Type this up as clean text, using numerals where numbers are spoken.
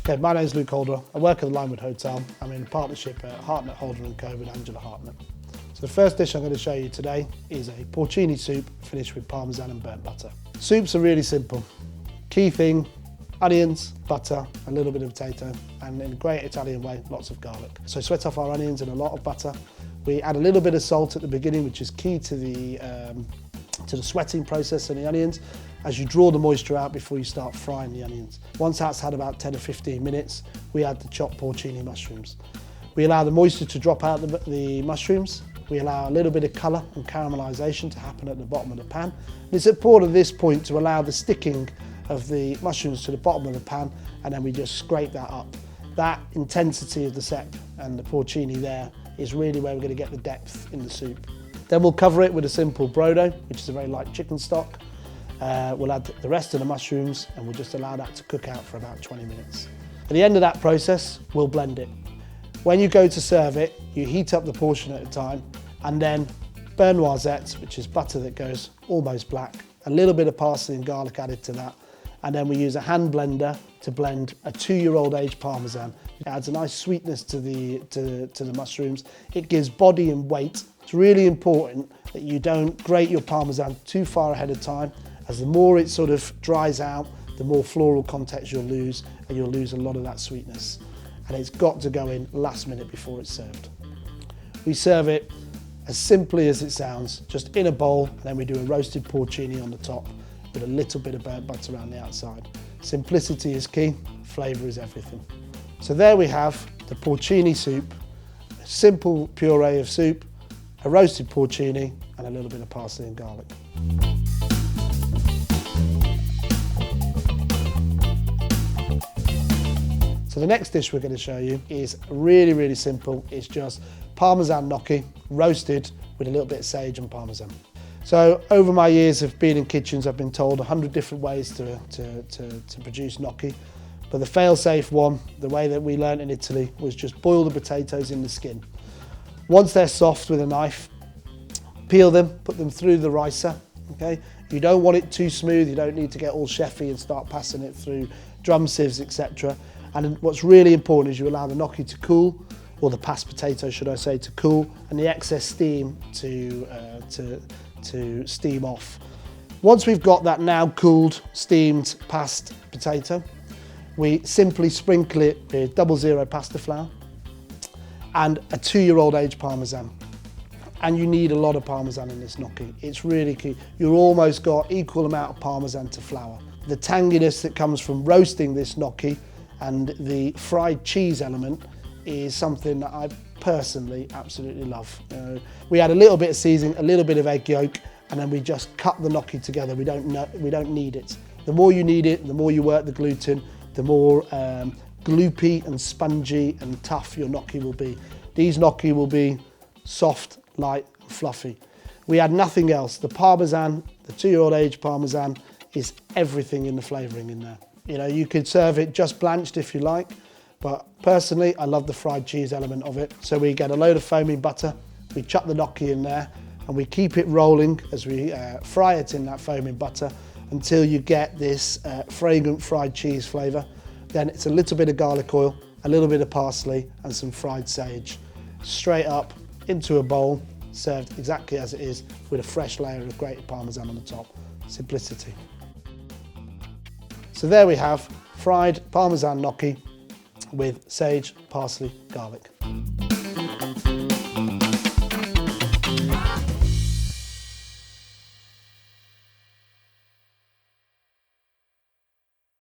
Okay, my name is Luke Holder. I work at the Limewood Hotel. I'm in partnership at Hartnett, Holder & Co with Angela Hartnett. So the first dish I'm going to show you today is a porcini soup finished with Parmesan and burnt butter. Soups are really simple. Key thing, onions, butter, a little bit of potato, and in a great Italian way, lots of garlic. So sweat off our onions and a lot of butter. We add a little bit of salt at the beginning, which is key to the sweating process in the onions, as you draw the moisture out before you start frying the onions. Once that's had about 10 or 15 minutes, we add the chopped porcini mushrooms. We allow the moisture to drop out the mushrooms. We allow a little bit of colour and caramelisation to happen at the bottom of the pan. And it's important at this point to allow the sticking of the mushrooms to the bottom of the pan, and then we just scrape that up. That intensity of the cep and the porcini there is really where we're going to get the depth in the soup. Then we'll cover it with a simple brodo, which is a very light chicken stock. We'll add the rest of the mushrooms and we'll just allow that to cook out for about 20 minutes. At the end of that process, we'll blend it. When you go to serve it, you heat up the portion at a time, and then beurre noisette, which is butter that goes almost black, a little bit of parsley and garlic added to that, and then we use a hand blender to blend a 2-year-old aged Parmesan. It adds a nice sweetness to the mushrooms. It gives body and weight. It's really important that you don't grate your Parmesan too far ahead of time, as the more it sort of dries out, the more floral context you'll lose, and you'll lose a lot of that sweetness. And it's got to go in last minute before it's served. We serve it as simply as it sounds, just in a bowl, and then we do a roasted porcini on the top with a little bit of burnt butter around the outside. Simplicity is key, flavour is everything. So there we have the porcini soup, a simple puree of soup, a roasted porcini, and a little bit of parsley and garlic. So the next dish we're going to show you is really, really simple. It's just Parmesan gnocchi, roasted with a little bit of sage and Parmesan. So over my years of being in kitchens, I've been told 100 different ways to produce gnocchi. But the fail-safe one, the way that we learned in Italy, was just boil the potatoes in the skin. Once they're soft with a knife, peel them, put them through the ricer, okay? You don't want it too smooth, you don't need to get all chefy and start passing it through drum sieves, etc. And what's really important is you allow the gnocchi to cool, or the passed potato, should I say, to cool, and the excess steam to steam off. Once we've got that now cooled, steamed, passed potato, we simply sprinkle it with 00 pasta flour and a 2-year-old aged Parmesan. And you need a lot of Parmesan in this gnocchi. It's really key. You've almost got equal amount of Parmesan to flour. The tanginess that comes from roasting this gnocchi and the fried cheese element is something that I personally absolutely love. We add a little bit of seasoning, a little bit of egg yolk, and then we just cut the gnocchi together. We don't need it. The more you need it, the more you work the gluten, the more gloopy and spongy and tough your gnocchi will be. These gnocchi will be soft, light, and fluffy. We add nothing else. The Parmesan, the 2-year-old aged Parmesan, is everything in the flavouring in there. You know, you could serve it just blanched if you like, but personally, I love the fried cheese element of it. So we get a load of foaming butter, we chuck the gnocchi in there, and we keep it rolling as we fry it in that foaming butter until you get this fragrant fried cheese flavour. Then it's a little bit of garlic oil, a little bit of parsley, and some fried sage. Straight up into a bowl, served exactly as it is, with a fresh layer of grated Parmesan on the top. Simplicity. So there we have fried Parmesan gnocchi with sage, parsley, garlic.